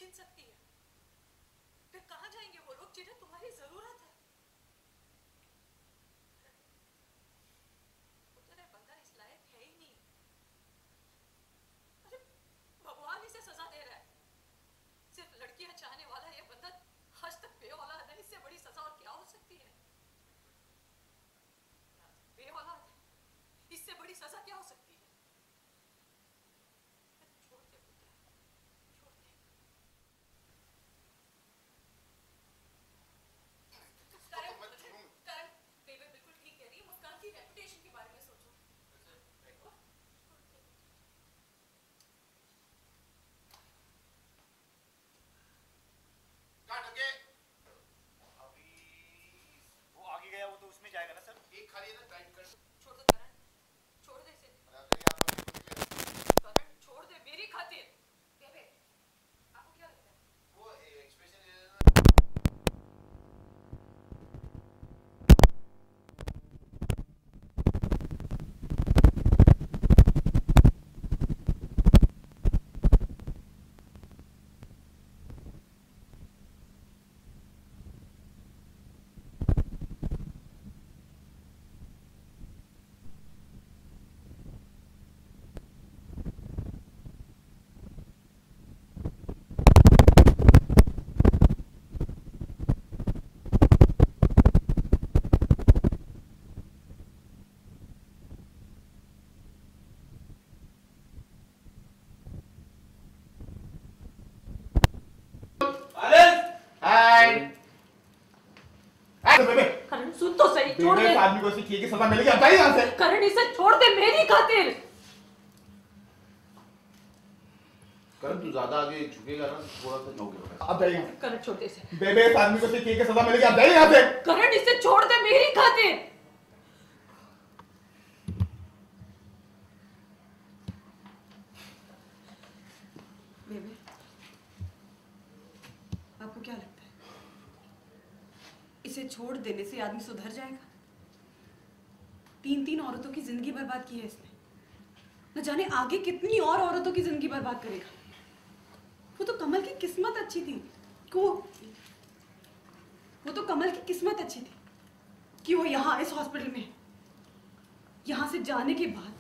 छीन सकती है। फिर कहाँ जाएंगे वो लोग जिन्हें तुम्हारी जरूरत है? पुत्र बंदा इस लायक है ही नहीं। अरे भगवान इसे सजा दे रहा है। सिर्फ लड़कियां चाहने वाला ये बंदा आज तक बेऔलाद है। इससे बड़ी सजा और क्या हो सकती है? बेऔलाद है, इससे बड़ी सजा क्या हो सकती है? छोड़ दे पुत्र, छोड़ दे। करण, बेबे बिल्कुल ठीक कह रही है। मुस्कान की रेपुटेशन के बारे में सोचो। अभी वो आगे गया, वो तो उसमें जाएगा ना सर। एक खाली है ना, टाइट कर। छोड़ दो करण, छोड़ दे इसे। करण छोड़ दे मेरी खातिर। बेबे आपको क्या लगता है? वो एक्सप्रेशन ले लेना। करण सुन तो सही, छोड़ दे। आदमी को इसे किए की सजा मिलेगी, अब जाइए यहाँ से। करण इसे छोड़ दे मेरी खातिर। करण तू ज्यादा आगे झुकेगा ना, थोड़ा सा झुकेगा। अब जाइए यहाँ से। करण छोड़ दे इसे। बेबे इस आदमी को इसे किए की सजा मिलेगी, अब जाइए यहाँ से। करण इसे छोड़ दे मेरी खातिर। बेबे आपको क्या लगता है इसे छोड़ देने से आदमी सुधर जाएगा? 3-3 औरतों की जिंदगी बर्बाद की है इसने। न जाने आगे कितनी और औरतों की जिंदगी बर्बाद करेगा। वो तो कमल की किस्मत अच्छी थी वो तो कमल की किस्मत अच्छी थी कि वो यहाँ इस हॉस्पिटल में है। यहाँ से जाने के बाद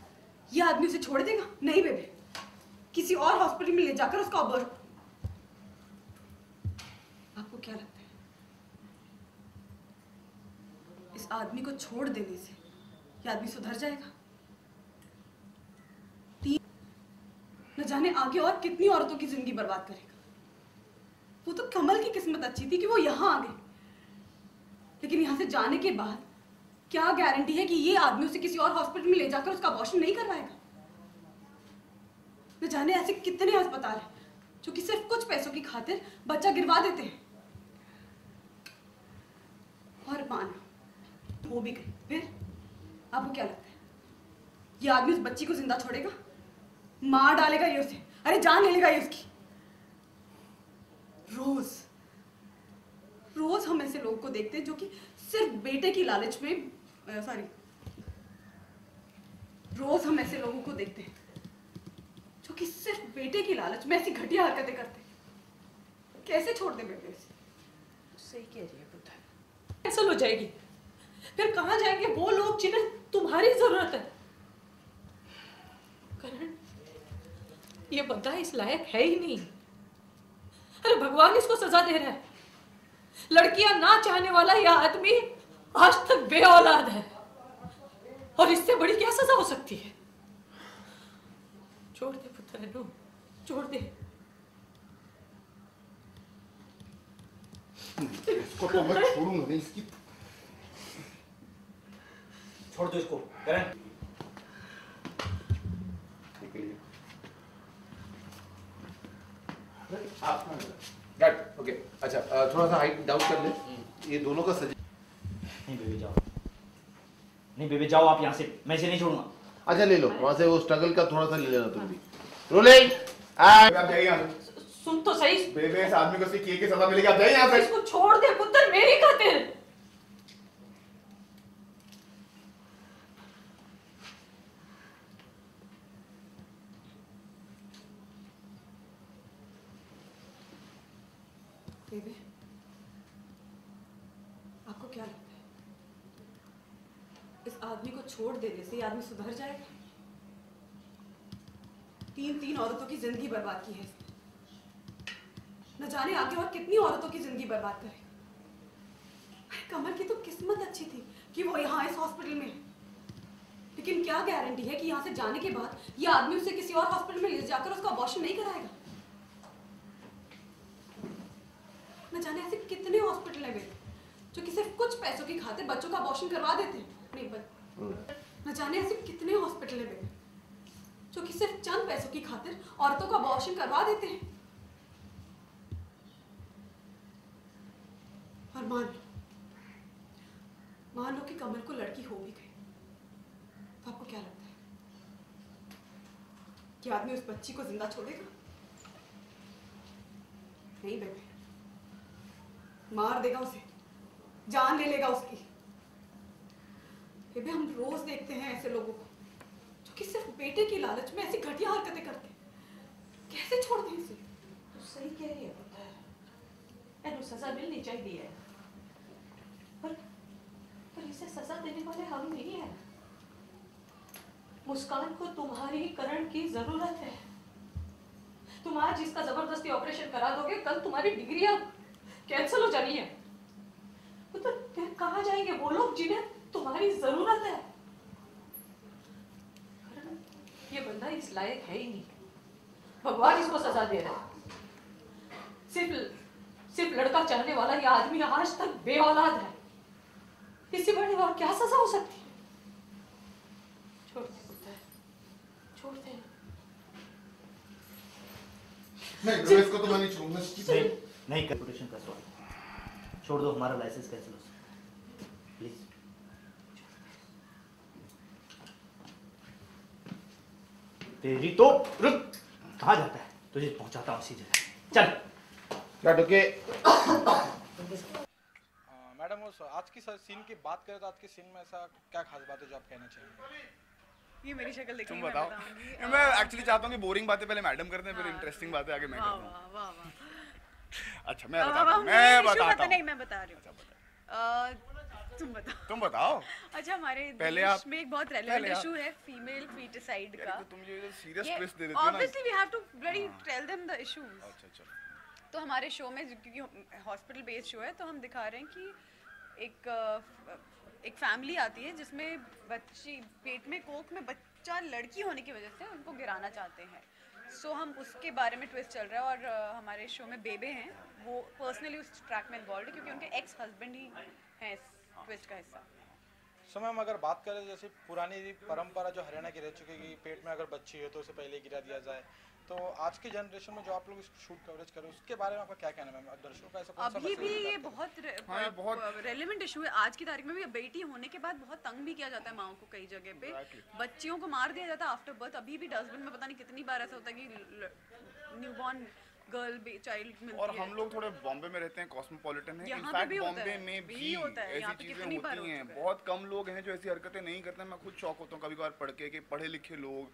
ये आदमी उसे छोड़ देगा? नहीं बेबे, किसी और हॉस्पिटल में ले जाकर उसका ऑपरेशन। आपको क्या लगता है इस आदमी को छोड़ देने से ये आदमी सुधर जाएगा? न जाने आगे और कितनी औरतों की जिंदगी बर्बाद करेगा। वो तो कमल की किस्मत अच्छी थी कि वो यहाँ आ गई, लेकिन यहाँ से जाने के बाद क्या गारंटी है कि ये आदमी उसे किसी और हॉस्पिटल में ले जाकर उसका अबॉर्शन नहीं करवाएगा? न जाने ऐसे कितने अस्पताल हैं जो कि सिर्फ कुछ पैसों की खातिर बच्चा गिरवा देते हैं। और मान हो भी गई, फिर आपको क्या लगता है ये आदमी उस बच्ची को जिंदा छोड़ेगा? मार डालेगा ये उसे, अरे जान ले लेगा ये उसकी। रोज रोज हम ऐसे लोगों को देखते हैं जो कि सिर्फ बेटे की लालच में रोज हम ऐसे लोगों को देखते हैं जो कि सिर्फ बेटे की लालच में ऐसी घटिया हरकतें करते हैं। कैसे छोड़ दे बेटे इसे? सही कह रही है पुत्र। कैंसल हो जाएगी। फिर कहाँ जाएंगे वो लोग जिन्हें तुम्हारी जरूरत है? करण ये बंदा इस लायक है ही नहीं। अरे भगवान इसको सजा दे रहा है। लड़कियां ना चाहने वाला यह आदमी आज तक बेऔलाद है, और इससे बड़ी क्या सजा हो सकती है? छोड़ दे पुत्र, नो छोड़ दे। इसको तो मैं छोड़ूंगा नहीं, इसकी छोड़ दो इसको करण। ओके अच्छा, थोड़ा सा हाइट डाउन कर ले। ये दोनों का सजा। नहीं बेबी जाओ, नहीं बेबी जाओ आप यहाँ से, मैं इसे नहीं छोड़ूंगा। अच्छा ले लो वहां से, वो स्ट्रगल का थोड़ा सा ले लेना तुम भी। रोलिंग एंड आप जाइए यहाँ से। सुन तो सही, बेबे इस आदमी को इसे किए की सजा मिलेगी, आप जाइए यहाँ से। इसको छोड़ दे पुत्र मेरी खातिर। बेबी, आपको क्या लगता है इस आदमी को छोड़ देने से ये आदमी सुधर जाएगा? 3 औरतों की जिंदगी बर्बाद की है इसने। न जाने आगे और कितनी औरतों की जिंदगी बर्बाद करेगा। कमल की तो किस्मत अच्छी थी कि वो यहाँ इस हॉस्पिटल में है, लेकिन क्या गारंटी है कि यहाँ से जाने के बाद ये आदमी उसे किसी और हॉस्पिटल में ले जाकर उसका अबॉर्शन नहीं कराएगा? न जाने ऐसे कितने हॉस्पिटल है जो कि सिर्फ कुछ पैसों की खातिर बच्चों का अबॉर्शन करवा देते हैं। न जाने ऐसे कितने हॉस्पिटल है जो कि सिर्फ चंद पैसों की खातिर औरतों का अबॉर्शन करवा देते हैं। और मान लो कि कमल को लड़की हो भी गई, तो आपको क्या लगता है कि आदमी उस बच्ची को जिंदा छोड़ेगा? नहीं बेबे, मार देगा उसे, जान ले लेगा उसकी। बेबे, हम रोज देखते हैं ऐसे लोगों को जो कि सिर्फ बेटे की लालच में ऐसी घटिया हरकतें करते हैं। कैसे छोड़ दें इसे? तो सही कह रही है पुत्र, एनु सजा मिलनी चाहिए, पर इसे सजा देने वाले हम नहीं है। मुस्कान को तुम्हारी करण की जरूरत है। तुम आज इसका जबरदस्ती ऑपरेशन करा दोगे, कल तुम्हारी डिग्रियां कैंसिल हो जानी है। तो फिर कहाँ जाएंगे वो लोग जिन्हें तुम्हारी जरूरत है? ये बंदा इस लायक है ही नहीं, भगवान इसको सजा दे रहा है। सिर्फ लड़का चाहने वाला ये आदमी आज तक बेऔलाद है। इससे बड़ी और क्या सजा हो सकती है? छोड़ दे पुत्र, छोड़ दे। नहीं, इसको तो मैं नहीं छोड़ूंगा। नहीं कैलकुलेशन का सवाल, छोड़ दो, हमारा लाइसेंस कैंसिल हो सकता है, प्लीज। तेरी तो रुक, कहाँ जाता है? तुझे पहुंचाता हूँ उसी जगह, चल। के मैडम, उस आज की सीन की बात करें तो आज के सीन में ऐसा क्या खास बात है जो आप कहना चाहेंगे? ये मेरी शक्ल देखिए, तुम बताओ। मैं एक्चुअली चाहता हूँ कि बोरिंग बातें पहले मैडम करते हैं, फिर इंटरेस्टिंग बातें आगे मैं करता हूँ। अच्छा, मैं बताता हूँ। नहीं, मैं बता रही हूँ। तुम बताओ। अच्छा, हमारे पहले देश में एक बहुत रेलेवेंट इशू है फीमेल फीटिसाइड का। तो तुम ये सीरियस ट्विस्ट दे देती हो ना। Obviously we have to bloody tell them the issues. अच्छा, चलो। तो हमारे शो में, क्योंकि हॉस्पिटल बेस्ड शो है, तो हम दिखा रहे हैं कि एक फैमिली आती है जिसमें बच्ची पेट में कोख में बच्चा लड़की होने की वजह से उनको गिराना चाहते हैं। सो हम उसके बारे में ट्विस्ट चल रहा है, और हमारे शो में बेबे हैं, वो पर्सनली उस ट्रैक में इन्वॉल्व है क्योंकि उनके एक्स हस्बैंड ही हैं इस ट्विस्ट का हिस्सा। सो मैम, अगर बात करें जैसे पुरानी परंपरा जो हरियाणा की रह चुकी है कि पेट में अगर बच्ची है तो उसे पहले गिरा दिया जाए, तो आज की जनरेशन में जो आप लोग इसको शूट कवरेज करें उसके बारे में आपका क्या कहना है मैम? दर्शकों का ऐसा कौन सा अभी भी ये बहुत रेलेवेंट इशू है। आज की तारीख में भी बेटी होने के बाद बहुत तंग भी किया जाता है माओ को, कई जगह पे बच्चियों को मार दिया जाता है आफ्टर बर्थ। अभी भी डस्टबिन में पता नहीं कितनी बार ऐसा होता है कि न्यूबॉर्न गर्ल चाइल्ड मिलती और है। हम लोग थोड़े बॉम्बे में रहते हैं, कॉस्मोपॉलिटन है। यहाँ इनफैक्ट पे भी होता बॉम्बे है, में भी भी होता है, यहाँ ऐसी पे चीजें कितनी बार होती हो हैं। चुका है। बहुत कम लोग हैं जो ऐसी हरकतें नहीं करते हैं। मैं खुद शॉक होता हूँ कभी कभार पढ़ के कि पढ़े लिखे लोग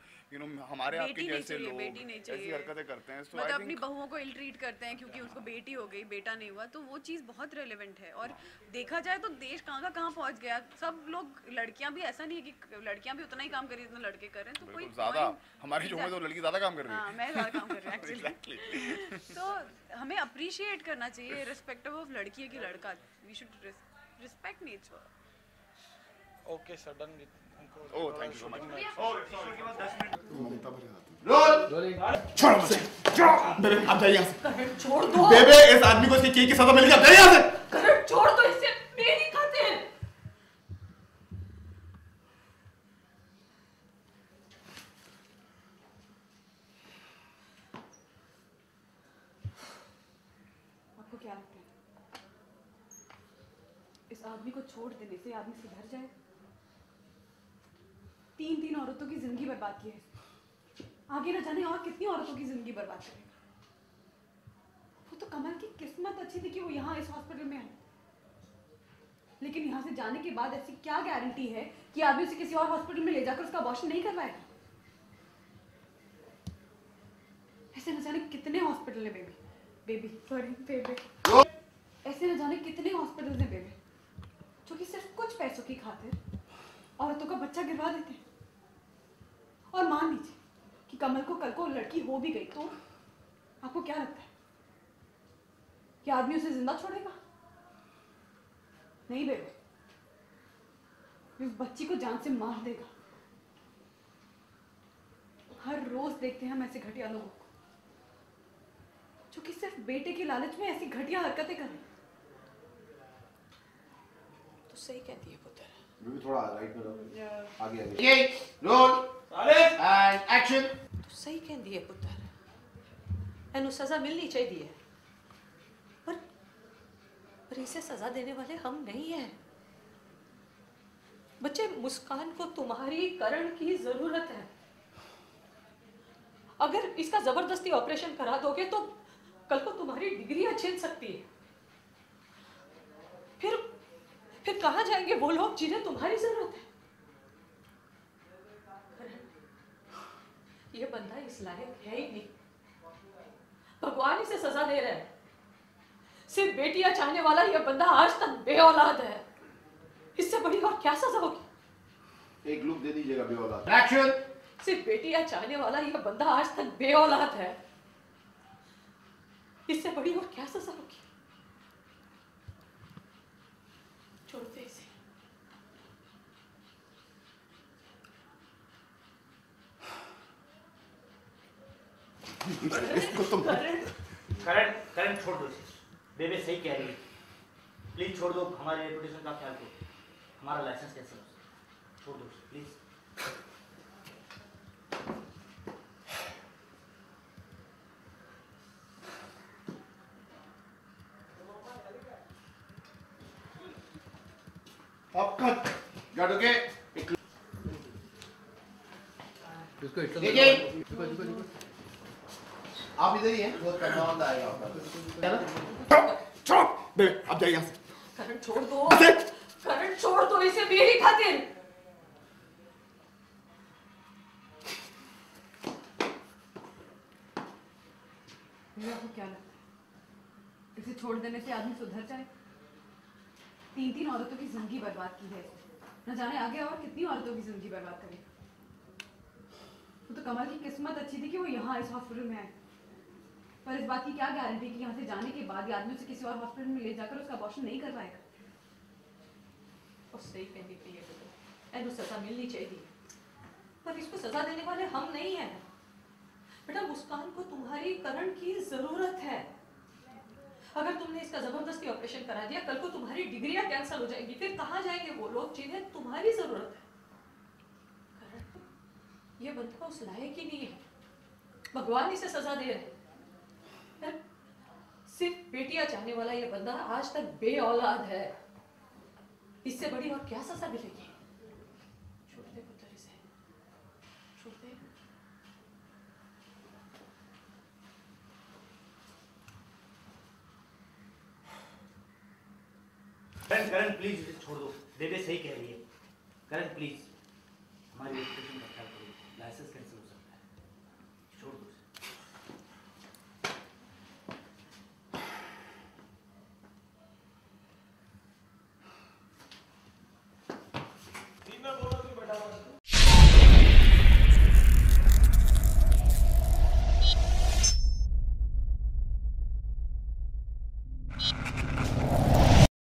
हमारे आपके जैसे लोग ऐसी हरकतें करते हैं। मतलब अपनी बहुओं को इल ट्रीट करते हैं क्योंकि उसको बेटी हो गई, बेटा नहीं हुआ। तो वो चीज़ बहुत रेलेवेंट है। और देखा जाए तो देश कहाँ का कहाँ पहुँच गया। सब लोग, लड़कियाँ भी, ऐसा नहीं है कि लड़कियाँ भी उतना ही काम करी जितना लड़के कर रहे हैं। तो कोई ज्यादा हमारे शो में तो लड़की ज्यादा काम कर रही है। मैं ज्यादा काम कर रही हूँ एक्चुअली। तो हमें अप्रिशिएट करना चाहिए रिस्पेक्टिव ऑफ लड़की है कि लड़का। We should respect nature. Okay sir, done. Oh, thank you so much. छोड़ो मुझे, छोड़ो। बेबे, आप जाइए यहाँ से। छोड़ दो बेबे, इस आदमी को इसकी की सजा मिलेगी, आप जाइए यहाँ से। करण, छोड़ दो इसे, मेरी खातिर। आपको क्या लगता है इस आदमी को छोड़ देने से आदमी सुधर जाए? 3 औरतों की जिंदगी बर्बाद की है, आगे न जाने और कितनी औरतों की जिंदगी बर्बाद करेगा। वो तो कमल की किस्मत अच्छी थी कि वो यहाँ इस हॉस्पिटल में है, लेकिन यहाँ से जाने के बाद ऐसी क्या गारंटी है कि आदमी उसे किसी और हॉस्पिटल में ले जाकर उसका अबॉर्शन नहीं करवाएगा? ऐसे न जाने कितने हॉस्पिटल है बेबी बेबी सॉरी बेबी। ऐसे न जाने कितने हॉस्पिटल्स हैं बेबी जो कि सिर्फ कुछ पैसों की खातिर औरतों का बच्चा गिरवा देते हैं। और मान लीजिए कि कमल को कल को लड़की हो भी गई तो आपको क्या लगता है कि आदमी उसे जिंदा छोड़ेगा? नहीं बेबी, उस बच्ची को जान से मार देगा। हर रोज देखते हैं हम ऐसे घटिया लोगों को जो कि सिर्फ बेटे के लालच में ऐसी घटिया हरकतें करें। तो सही कहती है पुत्र। भी थोड़ा राइट में रहो, आगे आगे। ये रोल एंड एक्शन। तो सही कहती है पुत्र, एनु सजा मिलनी चाहिए, पर इसे सजा देने वाले हम नहीं हैं। बच्चे, मुस्कान को तुम्हारी करण की जरूरत है। अगर इसका जबरदस्ती ऑपरेशन करा दोगे तो कल को तुम्हारी डिग्रियां छीन सकती है। फिर कहां जाएंगे वो लोग जिन्हें तुम्हारी जरूरत है? ये बंदा इस लायक है ही नहीं। भगवान इसे सजा दे रहा है। सिर्फ बेटियां चाहने वाला यह बंदा आज तक बेऔलाद है। इससे बड़ी और क्या सजा होगी? एक लुक दे दीजिएगा बेऔलाद। एक्शन। सिर्फ बेटियां चाहने वाला यह बंदा आज तक बेऔलाद है। इससे बड़ी और क्या सजा होगी? छोड़ दे इसे। इसको तुम करण करण छोड़ दो इसे। बेबे सही कह रही है, प्लीज छोड़ दो। हमारे रेपुटेशन का ख्याल करो, हमारा लाइसेंस कैंसिल हो। छोड़ दो प्लीज। आपका गाड़ोगे इसको इतना देखिए। झुको। आप इधर ही हैं, बहुत कमाल आएगा आपका। छोड़ो बेबी, आप जाइए यहाँ से। करण छोड़ दो। करण छोड़ दो इसे मेरी खातिर। आपको क्या लगता है इसे छोड़ देने से आदमी सुधर जाए? 3 औरतों की जिंदगी बर्बाद की है। न जाने आगे और कितनी औरतों की जिंदगी बर्बाद करे। वो तो कमल की किस्मत अच्छी थी कि वो यहाँ इस हॉस्पिटल में आए, पर इस बात की क्या गारंटी कि यहाँ से जाने के बाद आदमी उसे किसी और हॉस्पिटल में ले जाकर उसका अबॉर्शन नहीं करवाएगा? और सही कहती थी एनु सजा मिलनी चाहिए, पर इसको सजा देने वाले हम नहीं हैं। बेटा, मुस्कान को तुम्हारी करण की जरूरत है। अगर तुमने इसका जबरदस्ती ऑपरेशन करा दिया, कल को तुम्हारी डिग्रियां कैंसिल हो जाएंगी। फिर कहां जाएंगे वो लोग जिन्हें तुम्हारी जरूरत है? करण, ये बंदा उस लायक ही नहीं है। भगवान इसे सजा दे रहे हैं। सिर्फ बेटियां चाहने वाला ये बंदा आज तक बेऔलाद है। इससे बड़ी और क्या सजा मिलेगी? छोड़ दे पुत्र इसे, छोड़ दे। करण करण प्लीज इसे छोड़ दो। बेबे सही कह रही है। करण प्लीज हमारी रेपुटेशन का ख्याल करो, लाइसेंस कैंसिल हो।